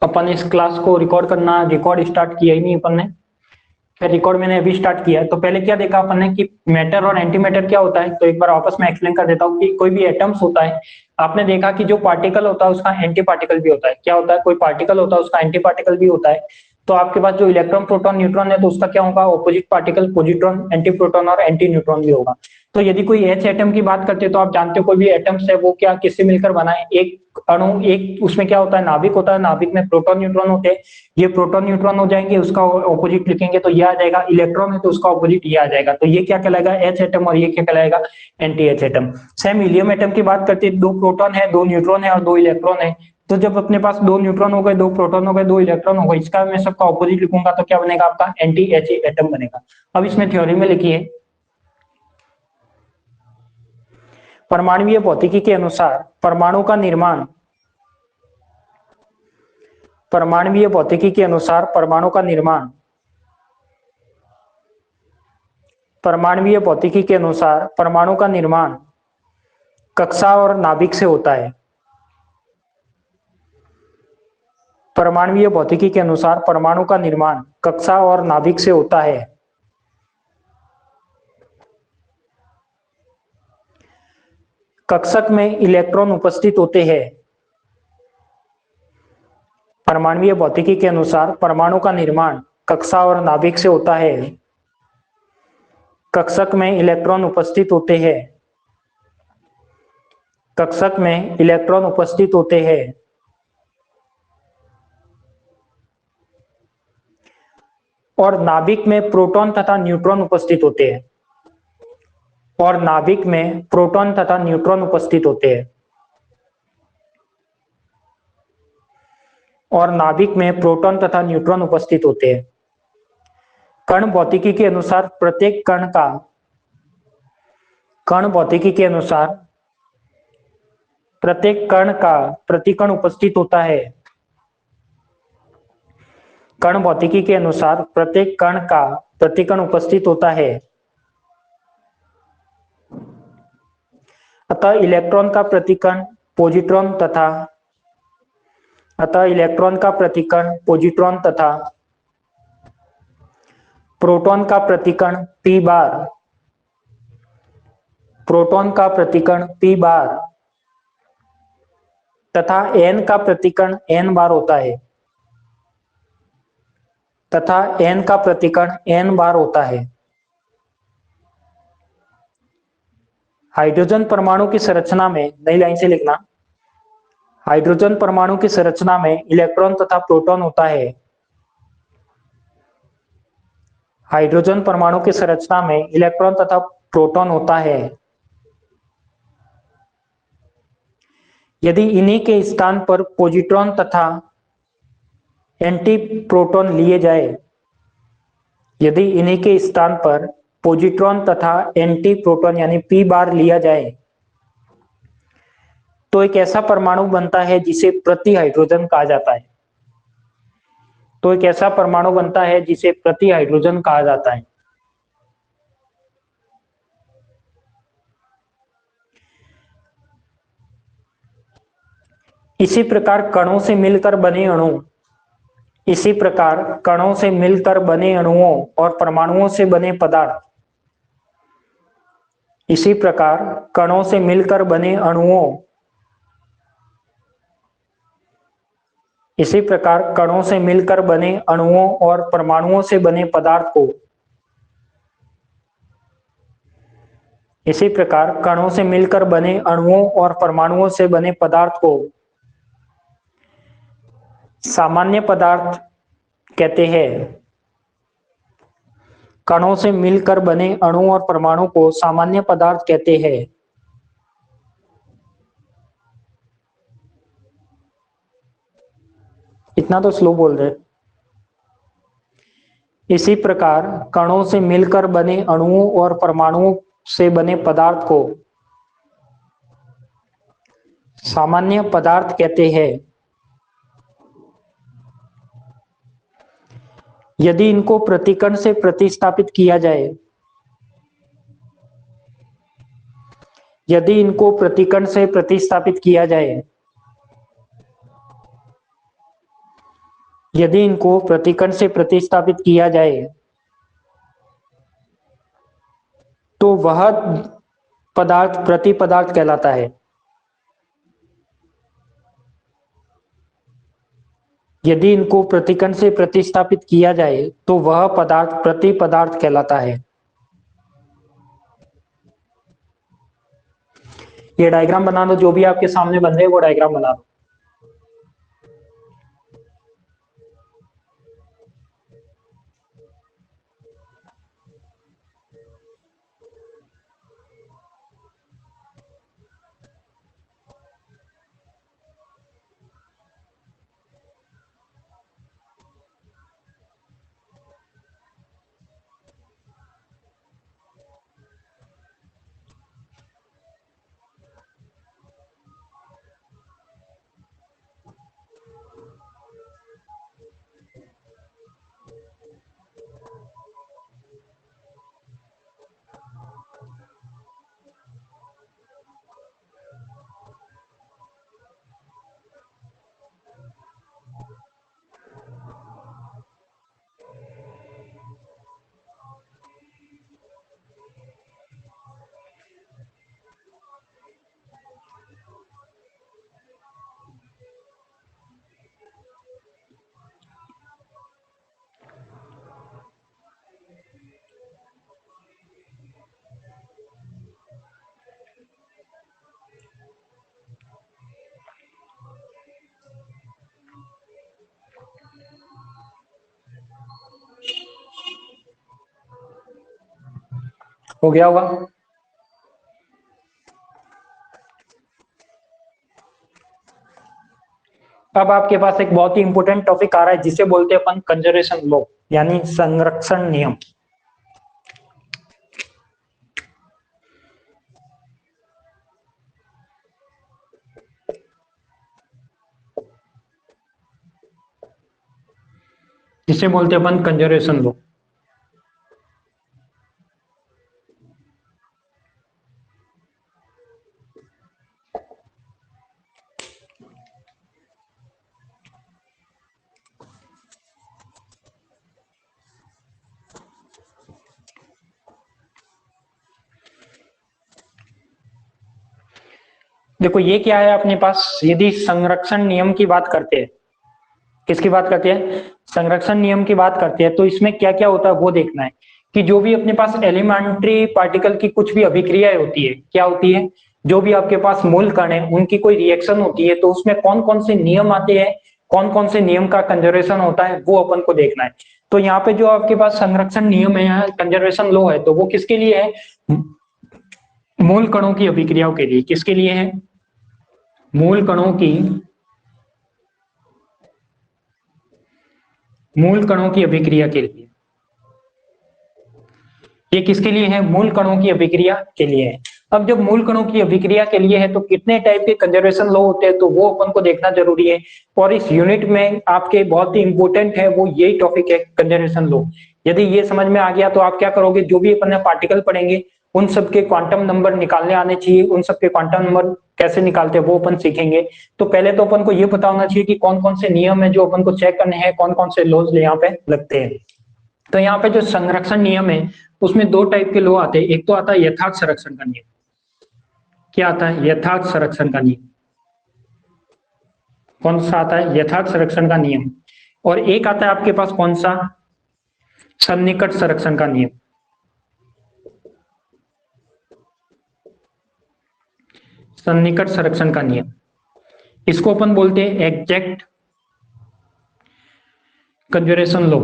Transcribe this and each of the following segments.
अपन इस क्लास को रिकॉर्ड करना, रिकॉर्ड स्टार्ट किया ही नहीं अपन ने। फिर रिकॉर्ड मैंने अभी स्टार्ट किया है। तो पहले क्या देखा अपन ने कि मैटर और एंटी मैटर क्या होता है, तो एक बार वापस मैं एक्सप्लेन कर देता हूँ कि कोई भी एटम्स होता है, आपने देखा कि जो पार्टिकल होता है उसका एंटी पार्टिकल भी होता है। क्या होता है, कोई पार्टिकल होता है उसका एंटी पार्टिकल भी होता है। तो आपके पास जो इलेक्ट्रॉन प्रोटॉन न्यूट्रॉन है तो उसका क्या होगा, opposite particle positron, anti proton और एंटी न्यूट्रॉन भी होगा। तो यदि कोई एच एटम की बात करते हैं तो आप जानते हो कोई भी एटम्स है वो क्या किससे मिलकर बना है, एक अणु, एक उसमें क्या होता है, नाभिक होता है, नाभिक में प्रोटॉन न्यूट्रॉन होते हैं। ये प्रोटॉन न्यूट्रॉन हो जाएंगे, उसका ऑपोजिट लिखेंगे तो ये आ जाएगा, इलेक्ट्रॉन है तो उसका ऑपोजिट ये आ जाएगा। तो ये क्या कहलाएगा, एच एटम, और ये क्या कहलाएगा, anti H atom. Same helium atom की बात करते हैं, दो प्रोटॉन है, दो न्यूट्रॉन है और दो इलेक्ट्रॉन है। तो जब अपने पास दो न्यूट्रॉन हो गए, दो प्रोटॉन हो गए, दो इलेक्ट्रॉन हो गए, इसका मैं सबका ऑपोजिट लिखूंगा तो क्या बनेगा आपका, एंटी एच एटम बनेगा। अब इसमें थ्योरी में लिखिए, परमाणुीय भौतिकी के अनुसार परमाणु का निर्माण, परमाणुीय भौतिकी के अनुसार परमाणु का निर्माण, परमाणुीय भौतिकी के अनुसार परमाणु का निर्माण कक्षा और नाभिक से होता है। परमाणुीय भौतिकी के अनुसार परमाणु का निर्माण कक्षा और नाभिक से होता है। कक्षक में इलेक्ट्रॉन उपस्थित होते हैं। परमाणुीय भौतिकी के अनुसार परमाणु का निर्माण कक्षा और नाभिक से होता है। कक्षक में इलेक्ट्रॉन उपस्थित होते हैं। कक्षक में इलेक्ट्रॉन उपस्थित होते हैं और नाभिक में प्रोटॉन तथा न्यूट्रॉन उपस्थित होते हैं। और नाभिक में प्रोटॉन तथा न्यूट्रॉन उपस्थित होते हैं। और नाभिक में प्रोटॉन तथा न्यूट्रॉन उपस्थित होते हैं। कण भौतिकी के अनुसार प्रत्येक कण का, कण भौतिकी के अनुसार प्रत्येक कण का प्रतिकण उपस्थित होता है। कण भौतिकी के अनुसार प्रत्येक कण का प्रतिकण उपस्थित होता है। अतः इलेक्ट्रॉन का प्रतिकण पॉजिट्रॉन तथा, अतः इलेक्ट्रॉन का प्रतिकण पॉजिट्रॉन तथा प्रोटॉन का प्रतिकण p बार, प्रोटॉन का प्रतिकण p बार तथा n का प्रतिकण n बार होता है, तथा n का प्रतिकण n बार होता है। हाइड्रोजन परमाणु की संरचना में, नई लाइन से लिखना, हाइड्रोजन परमाणु की संरचना में इलेक्ट्रॉन तथा प्रोटॉन होता है। हाइड्रोजन परमाणु की संरचना में इलेक्ट्रॉन तथा प्रोटॉन होता है। यदि इन्हीं के स्थान पर पॉजिट्रॉन तथा एंटी प्रोटॉन लिए जाए, यदि इन्हीं के स्थान पर पॉजिट्रॉन तथा एंटी प्रोटॉन यानी p बार लिया जाए तो एक ऐसा परमाणु बनता है जिसे प्रति हाइड्रोजन कहा जाता है। तो एक ऐसा परमाणु बनता है जिसे प्रति हाइड्रोजन कहा जाता है। इसी प्रकार कणों से मिलकर बने अणु, इसी प्रकार कणों से मिलकर बने अणुओं और परमाणुओं से बने पदार्थ, इसी प्रकार कणों से मिलकर बने अणुओं, इसी प्रकार कणों से मिलकर बने अणुओं और परमाणुओं से बने पदार्थ को, इसी प्रकार कणों से मिलकर बने अणुओं और परमाणुओं से बने पदार्थ को सामान्य पदार्थ कहते हैं। कणों से मिलकर बने अणु और परमाणु को सामान्य पदार्थ कहते हैं। इतना तो स्लो बोल रहे। इसी प्रकार कणों से मिलकर बने अणुओं और परमाणुओं से बने पदार्थ को सामान्य पदार्थ कहते हैं। यदि इनको प्रतिकण से प्रतिस्थापित किया जाए, यदि इनको प्रतिकण से प्रतिस्थापित किया जाए यदि इनको प्रतिकण से प्रतिस्थापित किया जाए तो वह पदार्थ प्रति पदार्थ कहलाता है। यदि इनको प्रतिकण से प्रतिस्थापित किया जाए तो वह पदार्थ प्रति पदार्थ कहलाता है। ये डायग्राम बना दो, जो भी आपके सामने बन रहे हैं वो डायग्राम बना दो। हो गया होगा। अब आपके पास एक बहुत ही इंपॉर्टेंट टॉपिक आ रहा है जिसे बोलते हैं अपन कंजर्वेशन लॉ, यानी संरक्षण नियम। जिसे बोलते हैं अपन कंजर्वेशन लॉ। देखो ये क्या है अपने पास, यदि संरक्षण नियम की बात करते हैं, किसकी बात करते हैं, संरक्षण नियम की बात करते हैं, तो इसमें क्या क्या होता है वो देखना है कि जो भी अपने पास एलिमेंट्री पार्टिकल की कुछ भी अभिक्रियाएं होती है, क्या होती है, जो भी आपके पास मूल कण है उनकी कोई रिएक्शन होती है, तो उसमें कौन कौन से नियम आते हैं, कौन कौन से नियम का कंजर्वेशन होता है वो अपन को देखना है। तो यहाँ पे जो आपके पास संरक्षण नियम है, कंजर्वेशन लॉ है, तो वो किसके लिए है, मूल कणों की अभिक्रियाओं के लिए। किसके लिए है, मूल कणों की, मूल कणों की अभिक्रिया के लिए। ये किसके लिए है, मूल कणों की अभिक्रिया के लिए है। अब जब मूल कणों की अभिक्रिया के लिए है तो कितने टाइप के कंजर्वेशन लॉ होते हैं, तो वो अपन को देखना जरूरी है। और इस यूनिट में आपके बहुत ही इंपॉर्टेंट है वो यही टॉपिक है, कंजर्वेशन लॉ। यदि ये समझ में आ गया तो आप क्या करोगे, जो भी अपन पार्टिकल पढ़ेंगे उन सबके क्वांटम नंबर निकालने आने चाहिए, उन सबके क्वांटम नंबर कैसे निकालते हैं वो अपन सीखेंगे। तो पहले तो अपन को ये पता होना चाहिए कि कौन कौन से नियम है जो अपन को चेक करने हैं, कौन कौन से लॉज यहाँ पे लगते हैं। तो यहाँ पे जो संरक्षण नियम है उसमें दो टाइप के लॉ आते हैं। एक तो आता है यथार्थ संरक्षण का नियम। क्या आता है, यथार्थ संरक्षण का नियम। कौन सा आता है, यथार्थ संरक्षण का नियम। और एक आता है आपके पास कौन सा, सन्निकट संरक्षण का नियम। सन्निकट संरक्षण का नियम, इसको अपन बोलते हैं एग्जैक्ट कंजर्वेशन लॉ।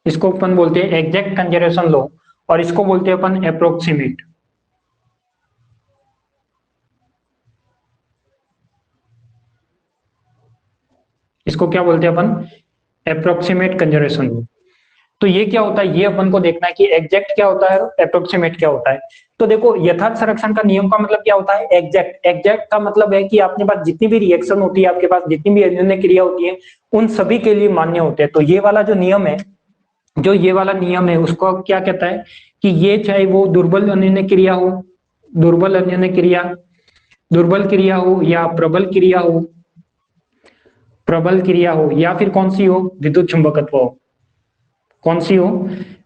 इसको अपन बोलते हैं एग्जैक्ट कंजर्वेशन लॉ, और इसको बोलते हैं अपन अप्रोक्सीमेट। इसको क्या बोलते हैं अपन, अप्रोक्सीमेट कंजर्वेशन लॉ। तो ये क्या होता है, ये अपन को देखना है कि एग्जैक्ट क्या होता है और अप्रोक्सीमेट क्या होता है। तो देखो यथार्थ संरक्षण का नियम का मतलब क्या होता है, एग्जैक्ट। एग्जैक्ट का मतलब है कि आपके पास जितनी भी रिएक्शन होती है, आपके पास जितनी भी अन्योन्य क्रिया होती है, उन सभी के लिए मान्य होते हैं। तो ये वाला जो नियम है, जो ये वाला नियम है उसको क्या कहता है कि ये चाहे वो दुर्बल अन्योन्य क्रिया हो, दुर्बल अन्योन्य क्रिया, दुर्बल क्रिया हो या प्रबल क्रिया हो, प्रबल क्रिया हो, या फिर कौन सी हो, विद्युत चुंबकत्व हो, कौन सी हो,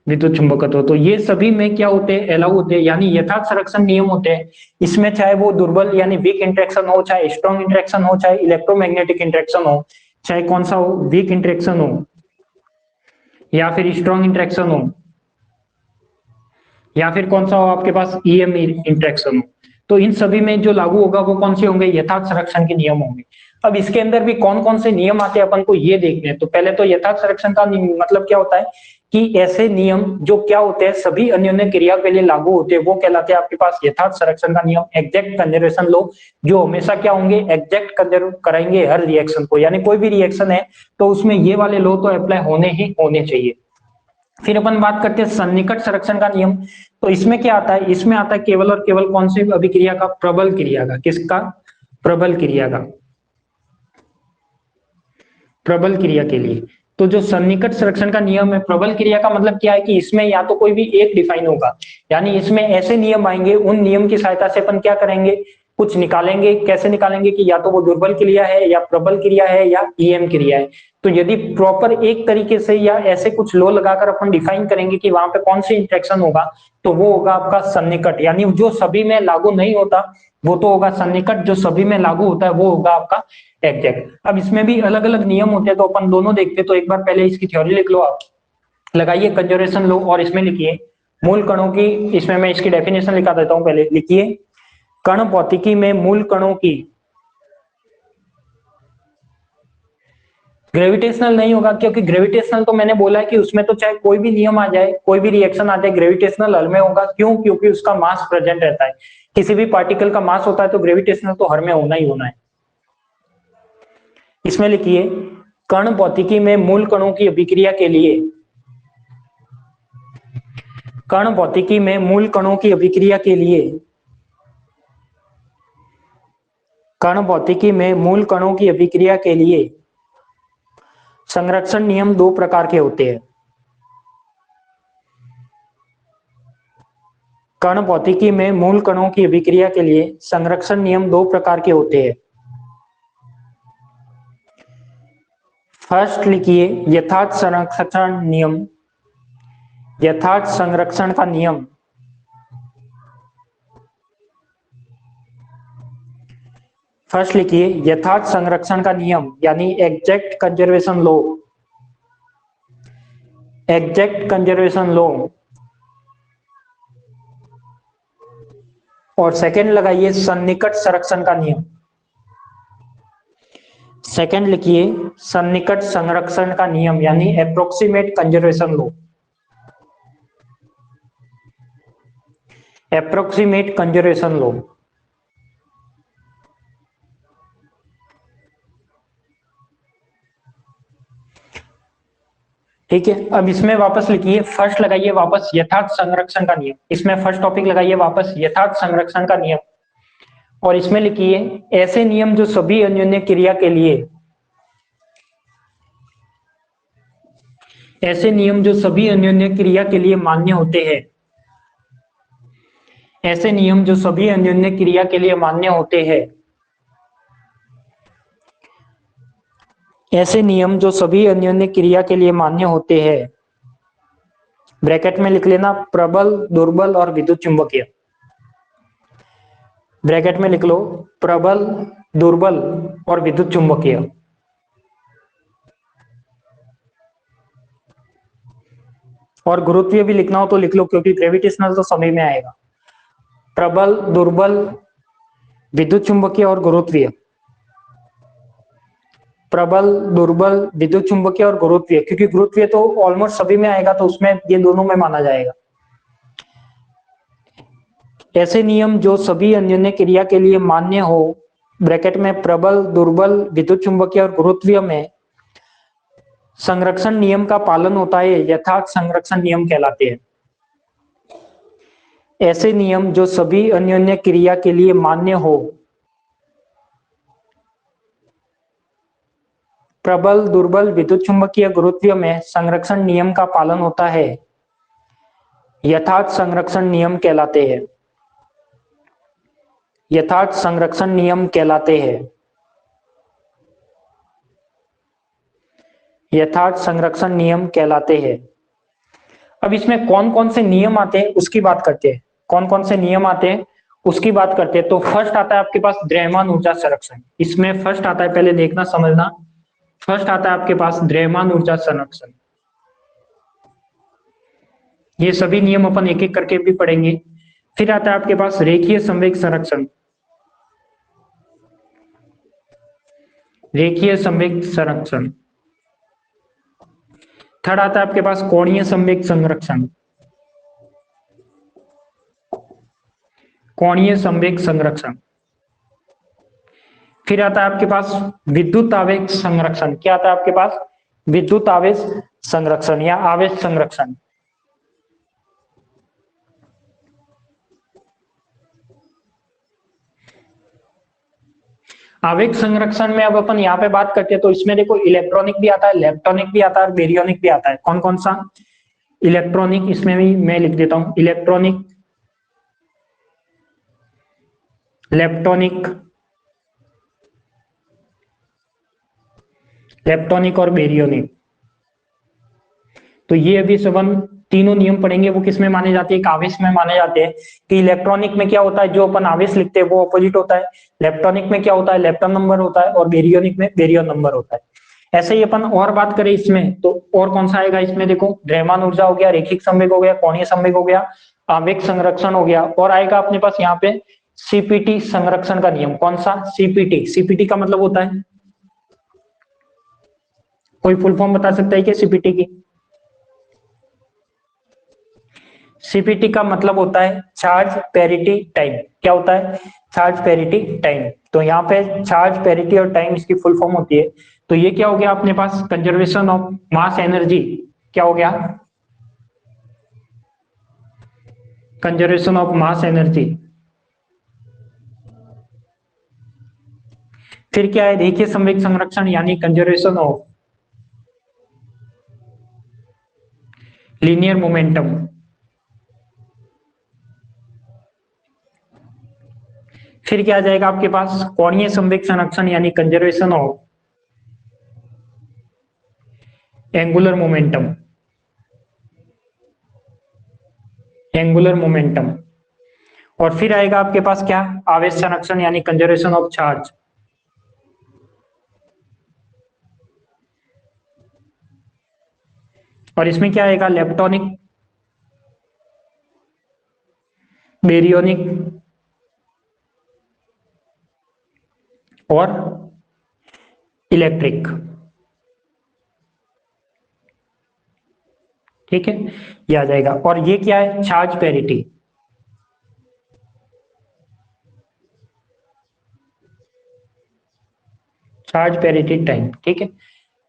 विद्युत चुंबकत्व। तो ये सभी में क्या होते हैं, अलाउ होते हैं, यानी यथार्थ संरक्षण नियम होते हैं। इसमें चाहे वो दुर्बल यानी वीक इंटरेक्शन हो, चाहे स्ट्रॉन्ग इंटरेक्शन हो, चाहे इलेक्ट्रोमैग्नेटिक इंटरेक्शन हो, चाहे कौन सा हो, वीक इंटरेक्शन हो या फिर स्ट्रॉन्ग इंटरेक्शन हो, या फिर कौन सा हो आपके पास ईएम इंटरेक्शन हो, तो इन सभी में जो लागू होगा वो कौन से होंगे, यथार्थ संरक्षण के नियम होंगे। अब इसके अंदर भी कौन कौन से नियम आते हैं अपन को ये देखते हैं। तो पहले तो यथार्थ संरक्षण का मतलब क्या होता है कि ऐसे नियम जो क्या होते हैं सभी अन्योन्य क्रिया के लिए लागू होते हैं, वो कहलाते हैं आपके पास यथार्थ संरक्षण का नियम, एग्जैक्ट कंजर्वेशन लॉ, जो हमेशा क्या होंगे, एग्जैक्ट कंजर्व कराएंगे हर रिएक्शन को, यानी कोई भी रिएक्शन है तो उसमें ये वाले लॉ तो अप्लाई होने ही होने चाहिए। फिर अपन बात करते हैं सन्निकट संरक्षण का नियम। तो इसमें क्या आता है, इसमें आता है केवल और केवल कौन सी अभिक्रिया का, प्रबल क्रिया का, किसका, प्रबल क्रिया का, प्रबल क्रिया के लिए। तो जो सन्निकट संरक्षण का नियम है, प्रबल क्रिया का मतलब क्या है कि इसमें या तो कोई भी एक डिफाइन होगा, यानी इसमें ऐसे नियम आएंगे, उन नियम की सहायता से अपन क्या करेंगे, कुछ निकालेंगे। कैसे निकालेंगे कि या तो वो दुर्बल क्रिया है या प्रबल क्रिया है या ईएम क्रिया है। तो यदि प्रॉपर एक तरीके से या ऐसे कुछ लॉ लगाकर अपन डिफाइन करेंगे कि वहां पे कौन सी इंटरेक्शन होगा, तो वो होगा आपका सन्निकट, यानी जो सभी में लागू नहीं होता वो तो होगा सन्निकट, जो सभी में लागू होता है वो होगा आपका एग्जैक्ट। अब इसमें भी अलग अलग नियम होते हैं, तो अपन दोनों देखते हैं। तो एक बार पहले इसकी थ्योरी लिख लो आप, लगाइए कंजर्वेशन लॉ और इसमें लिखिए मूल कणों की, इसमें मैं इसकी डेफिनेशन लिखा देता हूं, पहले लिखिए कण भौतिकी में मूल कणों की, ग्रेविटेशनल नहीं होगा क्योंकि ग्रेविटेशनल तो मैंने बोला है कि उसमें तो चाहे कोई भी नियम आ जाए, कोई भी रिएक्शन आ जाए, ग्रेविटेशनल हर में होगा। क्यों, क्योंकि उसका मास प्रेजेंट रहता है। किसी भी पार्टिकल का मास होता है तो ग्रेविटेशनल तो हर में होना ही होना है। इसमें लिखिए कण भौतिकी में मूल कणों की अभिक्रिया के लिए, कण भौतिकी में मूल कणों की अभिक्रिया के लिए, कण भौतिकी में मूल कणों की अभिक्रिया के लिए संरक्षण नियम दो प्रकार के होते हैं। कण भौतिकी में मूल कणों की अभिक्रिया के लिए संरक्षण नियम दो प्रकार के होते हैं। फर्स्ट लिखिए यथार्थ संरक्षण नियम, यथार्थ संरक्षण का नियम, फर्स्ट लिखिए यथार्थ संरक्षण का नियम यानी exact conservation law, exact conservation law. और सेकंड लगाइए सन्निकट संरक्षण का नियम, सेकंड लिखिए सन्निकट संरक्षण का नियम यानी approximate conservation law, approximate conservation law. ठीक है, अब इसमें वापस लिखिए, फर्स्ट लगाइए वापस यथार्थ संरक्षण का नियम, इसमें फर्स्ट टॉपिक लगाइए वापस यथार्थ संरक्षण का नियम, और इसमें लिखिए ऐसे नियम जो सभी अन्योन्य क्रिया के लिए, ऐसे नियम जो सभी अन्योन्य क्रिया के लिए मान्य होते हैं, ऐसे नियम जो सभी अन्योन्य क्रिया के लिए मान्य होते हैं, ऐसे नियम जो सभी अन्योन्य क्रिया के लिए मान्य होते हैं, ब्रैकेट में लिख लेना प्रबल, दुर्बल और विद्युत चुंबकीय, ब्रैकेट में लिख लो प्रबल, दुर्बल और विद्युत चुंबकीय। और गुरुत्वीय भी लिखना हो तो लिख लो क्योंकि ग्रेविटेशनल तो सभी में आएगा। प्रबल, दुर्बल, विद्युत चुंबकीय और गुरुत्वीय, प्रबल, दुर्बल, विद्युत चुंबकीय और गुरुत्वीय, क्योंकि गुरुत्वीय तो ऑलमोस्ट सभी में आएगा तो उसमें ये दोनों में माना जाएगा। ऐसे नियम जो सभी अन्योन्य क्रिया के लिए मान्य हो, ब्रैकेट में प्रबल, दुर्बल, विद्युत चुंबकीय और गुरुत्वीय में संरक्षण नियम का पालन होता है, यथार्थ संरक्षण नियम कहलाते हैं। ऐसे नियम जो सभी अन्योन्य क्रिया के लिए मान्य हो, प्रबल, दुर्बल, विद्युत चुंबकीय, गुरुत्वीय में संरक्षण नियम का पालन होता है, यथार्थ संरक्षण नियम कहलाते हैं। यथार्थ संरक्षण नियम कहलाते हैं। यथार्थ संरक्षण नियम कहलाते हैं। अब इसमें कौन कौन से नियम आते हैं उसकी बात करते हैं। कौन कौन से नियम आते हैं उसकी बात करते हैं। तो फर्स्ट आता है आपके पास द्रव्यमान ऊर्जा संरक्षण। इसमें फर्स्ट आता है, पहले देखना समझना, फर्स्ट आता है आपके पास द्रव्यमान ऊर्जा संरक्षण। ये सभी नियम अपन एक एक करके भी पढ़ेंगे। फिर आता है आपके पास रेखीय संवेग संरक्षण। रेखीय संवेग संरक्षण। थर्ड आता है आपके पास कोणीय संवेग संरक्षण। कोणीय संवेग संरक्षण। फिर आता है आपके पास विद्युत आवेश संरक्षण। क्या आता है आपके पास? विद्युत आवेश संरक्षण या आवेश संरक्षण। आवेश संरक्षण में अब अपन यहाँ पे बात करते हैं तो इसमें देखो इलेक्ट्रॉनिक भी आता है, इलेक्ट्रॉनिक भी आता है और बेरियोनिक भी आता है। कौन कौन सा? इलेक्ट्रॉनिक, इसमें भी मैं लिख देता हूं इलेक्ट्रॉनिक, लेप्टोनिक, लेप्टोनिक और बेरियोनिक। तो ये अभी सबन तीनों नियम पढ़ेंगे। वो किस में माने जाते हैं? एक आवेश में माने जाते हैं। कि इलेक्ट्रॉनिक में क्या होता है, जो अपन आवेश लिखते हैं वो अपोजिट होता है। लेप्टोनिक में क्या होता है? लेप्टॉन नंबर होता है। और बेरियोनिक में बेरियन नंबर होता है। ऐसे ही अपन और बात करें इसमें तो और कौन सा आएगा इसमें? देखो द्रव्यमान ऊर्जा हो गया, रैखिक संवेग हो गया, कोणीय संवेग हो गया, आवेश संरक्षण हो गया, और आएगा अपने पास यहाँ पे सीपीटी संरक्षण का नियम। कौन सा? सीपीटी। सीपीटी का मतलब होता है, कोई फुल फॉर्म बता सकता है क्या सीपीटी की? सीपीटी का मतलब होता है चार्ज पेरिटी टाइम। क्या होता है? Charge parity time. तो यहाँ पे चार्ज पेरिटी और टाइम इसकी फुल फॉर्म होती है। तो ये क्या हो गया अपने पास? Conservation of mass energy. क्या हो गया? Conservation of mass energy. फिर क्या है? रेखीय संवेग संरक्षण यानी कंजर्वेशन ऑफ लीनियर मोमेंटम। फिर क्या आ जाएगा आपके पास? कोणीय संवेग संरक्षण यानी conservation of angular momentum. Angular momentum. और फिर आएगा आपके पास क्या? आवेश संरक्षण यानी कंजर्वेशन ऑफ चार्ज। और इसमें क्या आएगा? लेप्टोनिक, बेरियोनिक और इलेक्ट्रिक। ठीक है, ये आ जाएगा। और ये क्या है? Charge parity. Charge parity time. ठीक है,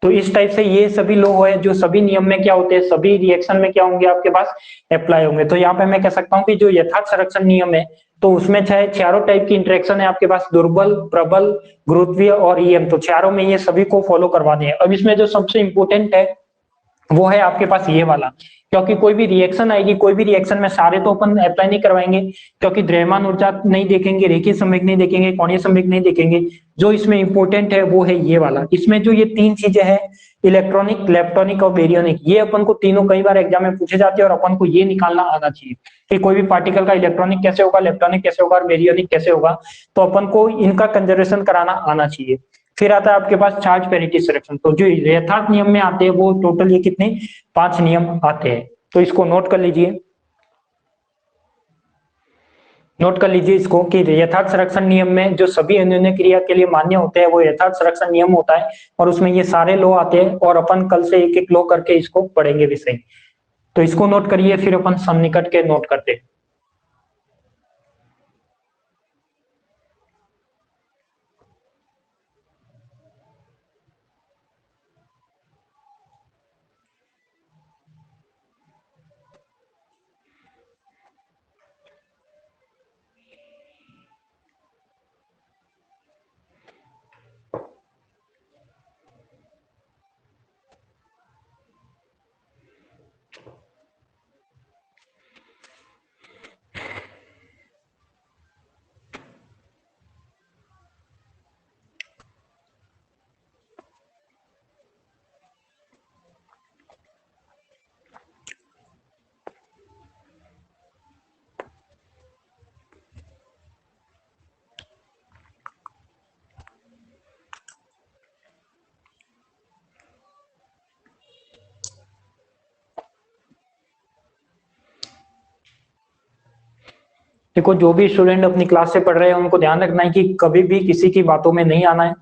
तो इस टाइप से ये सभी लॉ है जो सभी नियम में क्या होते हैं, सभी रिएक्शन में क्या होंगे आपके पास? अप्लाई होंगे। तो यहाँ पे मैं कह सकता हूँ कि जो यथार्थ संरक्षण नियम है तो उसमें चाहे चारों टाइप की इंटरेक्शन है आपके पास, दुर्बल, प्रबल, गुरुत्वीय और ईएम। तो चारों में ये सभी को फॉलो करवाने हैं। अब इसमें जो सबसे इंपोर्टेंट है वो है आपके पास ये वाला। क्योंकि कोई भी रिएक्शन आएगी, कोई भी रिएक्शन में सारे तो अपन अप्लाई नहीं करवाएंगे, क्योंकि द्रव्यमान ऊर्जा नहीं देखेंगे, रेखीय संवेग नहीं देखेंगे, कोणीय संवेग नहीं देखेंगे। जो इसमें इंपॉर्टेंट है वो है ये वाला। इसमें जो ये तीन चीजें हैं, इलेक्ट्रॉनिक, लेप्टोनिक और बेरियोनिक, ये अपन को तीनों कई बार एग्जाम में पूछे जाते हैं और अपन को ये निकालना आना चाहिए कि कोई भी पार्टिकल का इलेक्ट्रॉनिक कैसे होगा, लेप्टोनिक कैसे होगा और बेरियोनिक कैसे होगा। तो अपन को इनका कंजर्वेशन कराना आना चाहिए। फिर आता है आपके पास चार्ज पेरिटी सिलेक्शन। तो जो यथार्थ नियम में आते हैं वो टोटल ये कितने? 5 नियम आते हैं। तो इसको नोट कर लीजिए, नोट कर लीजिए इसको कि यथार्थ संरक्षण नियम में जो सभी अन्योन्य क्रिया के लिए मान्य होते हैं वो यथार्थ संरक्षण नियम होता है। और उसमें ये सारे लॉ आते हैं और अपन कल से एक एक लॉ करके इसको पढ़ेंगे विषय। तो इसको नोट करिए, फिर अपन सन्निकट के नोट करते हैं। देखो जो भी स्टूडेंट अपनी क्लास से पढ़ रहे हैं उनको ध्यान रखना है कि कभी भी किसी की बातों में नहीं आना है।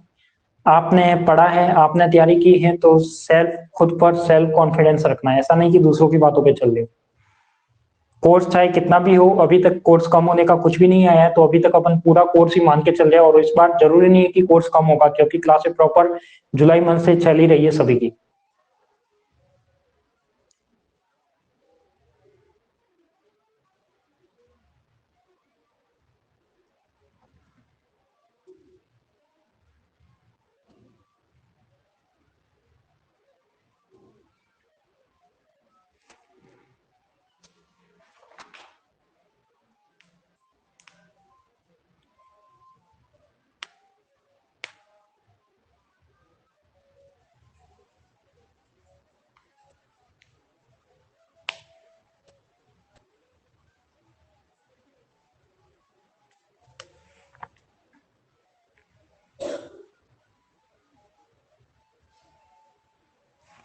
आपने पढ़ा है, आपने तैयारी की है, तो सेल्फ खुद पर सेल्फ कॉन्फिडेंस रखना है, ऐसा नहीं कि दूसरों की बातों पे चल रहे हो। कोर्स चाहे कितना भी हो, अभी तक कोर्स कम होने का कुछ भी नहीं आया है, तो अभी तक अपन पूरा कोर्स ही मान के चल रहे हैं। और इस बार जरूरी नहीं है कि कोर्स कम होगा, क्योंकि क्लासेस प्रॉपर जुलाई मंथ से चल ही रही है सभी की।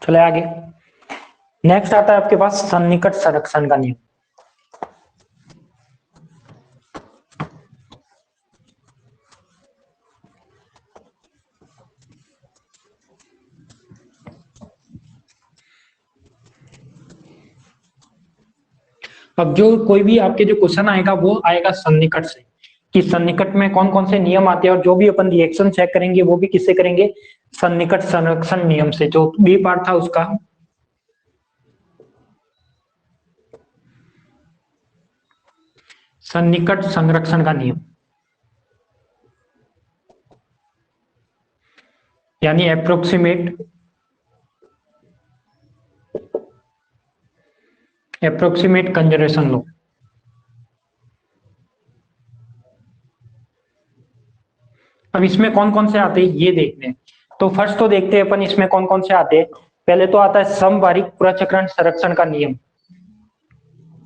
चले आगे। नेक्स्ट आता है आपके पास सन्निकट संरक्षण का नियम। अब जो कोई भी आपके जो क्वेश्चन आएगा वो आएगा सन्निकट से, कि सन्निकट में कौन कौन से नियम आते हैं, और जो भी अपन रिएक्शन चेक करेंगे वो भी किससे करेंगे, सन्निकट संरक्षण नियम से। जो बी पार्ट था उसका सन्निकट संरक्षण का नियम, यानी अप्रोक्सीमेट कंजर्वेशन लॉ। अब इसमें कौन कौन से आते हैं ये देखते हैं। तो फर्स्ट तो देखते हैं अपन इसमें कौन कौन से आते हैं। पहले तो आता है समबारीक पुरचक्रण संरक्षण का नियम।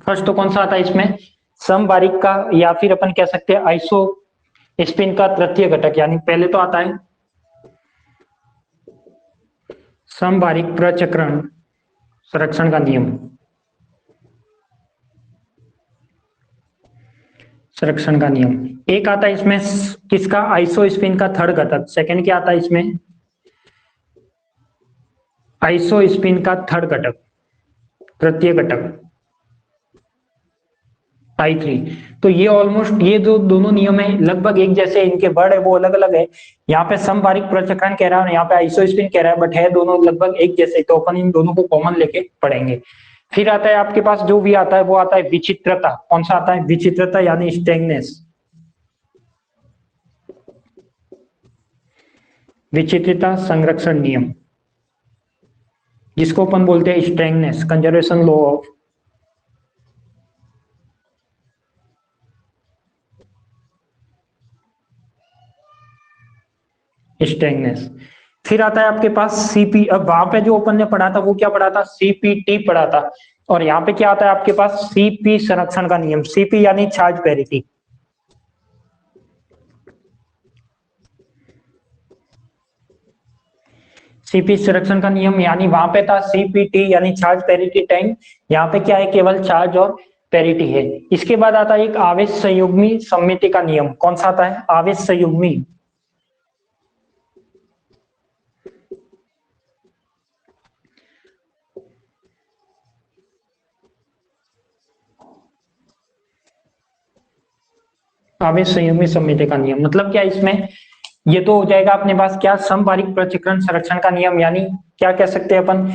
फर्स्ट तो कौन सा आता है इसमें, समबारीक का, या फिर अपन कह सकते हैं आइसो स्पिन का तृतीय घटक। यानी पहले तो आता है समबारीक पुरचक्रण संरक्षण का नियम, संरक्षण का नियम। एक आता है इसमें किसका, आइसो स्पिन का थर्ड घटक। सेकंड क्या आता है इसमें, आइसो स्पिन का थर्ड घटक, तृतीय घटक I3। तो ये ऑलमोस्ट ये जो दोनों नियम है लगभग एक जैसे, इनके वर्ड है वो अलग अलग है। यहाँ पे समबारीक प्रचक्रण कह रहा है, यहाँ पे आइसोस्पिन कह रहा है, बट है दोनों लगभग एक जैसे, तो अपन इन दोनों को कॉमन लेके पढ़ेंगे। फिर आता है आपके पास जो भी आता है वो आता है विचित्रता। कौन सा आता है, विचित्रता यानी स्टेगनेस, विचित्रता संरक्षण नियम, जिसको अपन बोलते हैं स्टेगनेस कंजर्वेशन लॉ ऑफ स्टेगनेस। फिर आता है आपके पास सीपी। अब वहां पे जो अपन ने पढ़ा था वो क्या पढ़ा था, सीपीटी पढ़ा था। और यहाँ पे क्या आता है आपके पास, सीपी संरक्षण का नियम। सीपी यानी चार्ज पैरिटी, सीपी संरक्षण का नियम, यानी वहां पे था सीपीटी यानी चार्ज पैरिटी टाइम, यहाँ पे क्या है, केवल चार्ज और पैरिटी है। इसके बाद आता है एक आवेश संयुग्मी सममिति का नियम। कौन सा आता है, आवेश संयुग्मी, आवेश संयुग्मी सममिति का नियम। मतलब क्या इसमें, ये तो हो जाएगा अपने पास क्या, समबारीक प्रचक्रण संरक्षण का नियम, यानी क्या कह सकते हैं अपन,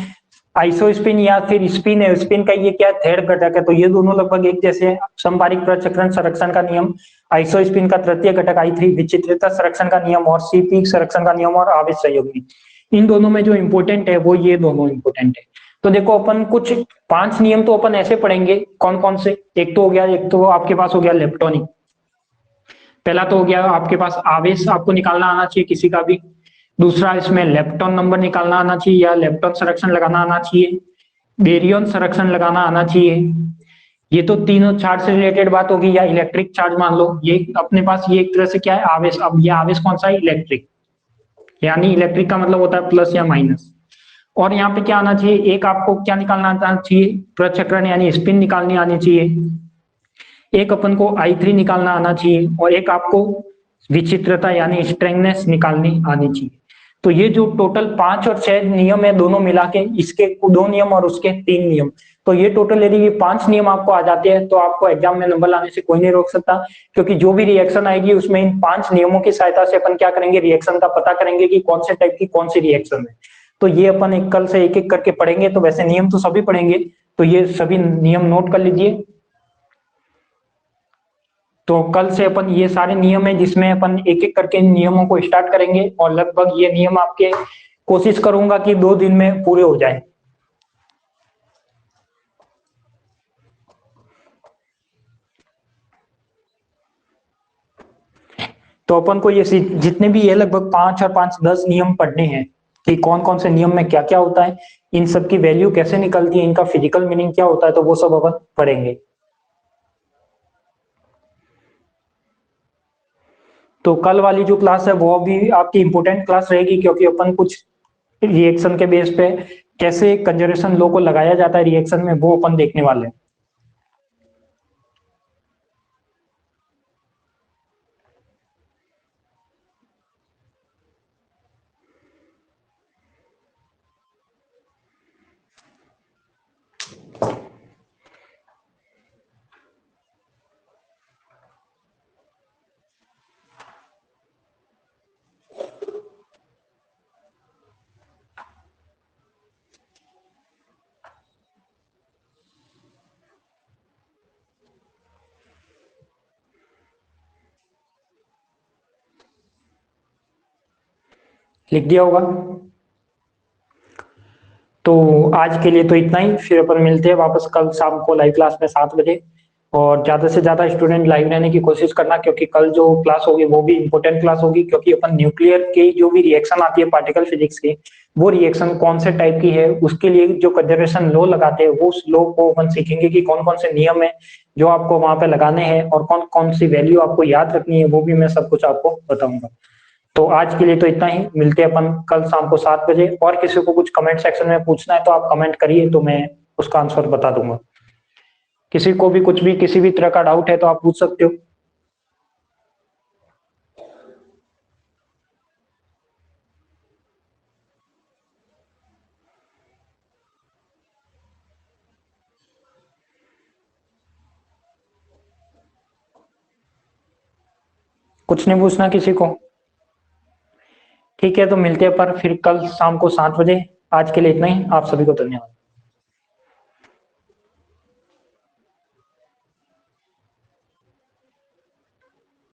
आइसो स्पिन या फिर स्पिन है, स्पिन का ये क्या थर्ड घटक है, तो ये दोनों लगभग एक जैसे हैं। समबारीक प्रचक्रण संरक्षण का नियम, आइसो स्पिन का तृतीय घटक I3, विचित्रता संरक्षण का नियम और सीपी संरक्षण का नियम और आवेश संयुग्मी। इन दोनों में जो इंपोर्टेंट है वो ये दोनों इंपोर्टेंट है। तो देखो अपन कुछ 5 नियम तो अपन ऐसे पढ़ेंगे, कौन कौन से, एक तो हो गया, एक तो आपके पास हो गया इलेक्ट्रॉनिक। पहला तो हो गया आपके पास आवेश आपको निकालना आना चाहिए किसी का भी। दूसरा इसमें लेप्टॉन नंबर निकालना आना चाहिए या लेप्टॉन संरक्षण लगाना आना चाहिए। बेरियन संरक्षण लगाना आना चाहिए। ये तो तीनों चार्ज से रिलेटेड बात होगी, या इलेक्ट्रिक चार्ज मान लो, ये अपने पास ये एक तरह से क्या है, आवेश। अब ये आवेश कौन सा है, इलेक्ट्रिक, यानी इलेक्ट्रिक का मतलब होता है प्लस या माइनस। और यहाँ पे क्या आना चाहिए, एक आपको क्या निकालना आना चाहिए, प्रचक्रण यानी स्पिन निकालनी आनी चाहिए। एक अपन को I3 निकालना आना चाहिए और एक आपको विचित्रता यानी स्ट्रेंथनेस निकालनी आनी चाहिए। तो ये जो टोटल 5 और 6 नियम है दोनों मिला के, इसके 2 नियम और उसके 3 नियम, तो ये टोटल यदि ये 5 नियम आपको आ जाते हैं तो आपको एग्जाम में नंबर लाने से कोई नहीं रोक सकता, क्योंकि जो भी रिएक्शन आएगी उसमें इन 5 नियमों की सहायता से अपन क्या करेंगे, रिएक्शन का पता करेंगे कि कौन से टाइप की कौन सी रिएक्शन है। तो ये अपन एक कल से एक एक करके पढ़ेंगे, तो वैसे नियम तो सभी पढ़ेंगे, तो ये सभी नियम नोट कर लीजिए। तो कल से अपन ये सारे नियम है जिसमें अपन एक एक करके इन नियमों को स्टार्ट करेंगे, और लगभग ये नियम आपके कोशिश करूंगा कि 2 दिन में पूरे हो जाए। तो अपन को ये जितने भी ये लगभग 5 और 5 10 नियम पढ़ने हैं कि कौन कौन से नियम में क्या क्या होता है, इन सब की वैल्यू कैसे निकलती है, इनका फिजिकल मीनिंग क्या होता है, तो वो सब अपन पढ़ेंगे। तो कल वाली जो क्लास है वो भी आपकी इंपॉर्टेंट क्लास रहेगी, क्योंकि अपन कुछ रिएक्शन के बेस पे कैसे कंजर्वेशन लॉ को लगाया जाता है रिएक्शन में, वो अपन देखने वाले हैं। लिख दिया होगा। तो आज के लिए तो इतना ही, फिर अपन मिलते हैं वापस कल शाम को लाइव क्लास में 7 बजे। और ज्यादा से ज्यादा स्टूडेंट लाइव रहने की कोशिश करना, क्योंकि कल जो क्लास होगी वो भी इंपॉर्टेंट क्लास होगी, क्योंकि अपन न्यूक्लियर की जो भी रिएक्शन आती है पार्टिकल फिजिक्स की, वो रिएक्शन कौन से टाइप की है, उसके लिए जो कंजर्वेशन लॉ लगाते हैं वो उस लॉ को अपन सीखेंगे कि कौन कौन से नियम है जो आपको वहां पे लगाने हैं, और कौन कौन सी वैल्यू आपको याद रखनी है, वो भी मैं सब कुछ आपको बताऊंगा। तो आज के लिए तो इतना ही, मिलते हैं अपन कल शाम को 7 बजे। और किसी को कुछ कमेंट सेक्शन में पूछना है तो आप कमेंट करिए, तो मैं उसका आंसर बता दूंगा। किसी को भी कुछ भी किसी भी तरह का डाउट है तो आप पूछ सकते हो। कुछ नहीं पूछना किसी को? ठीक है, तो मिलते हैं पर फिर कल शाम को 7 बजे। आज के लिए इतना ही, आप सभी को धन्यवाद।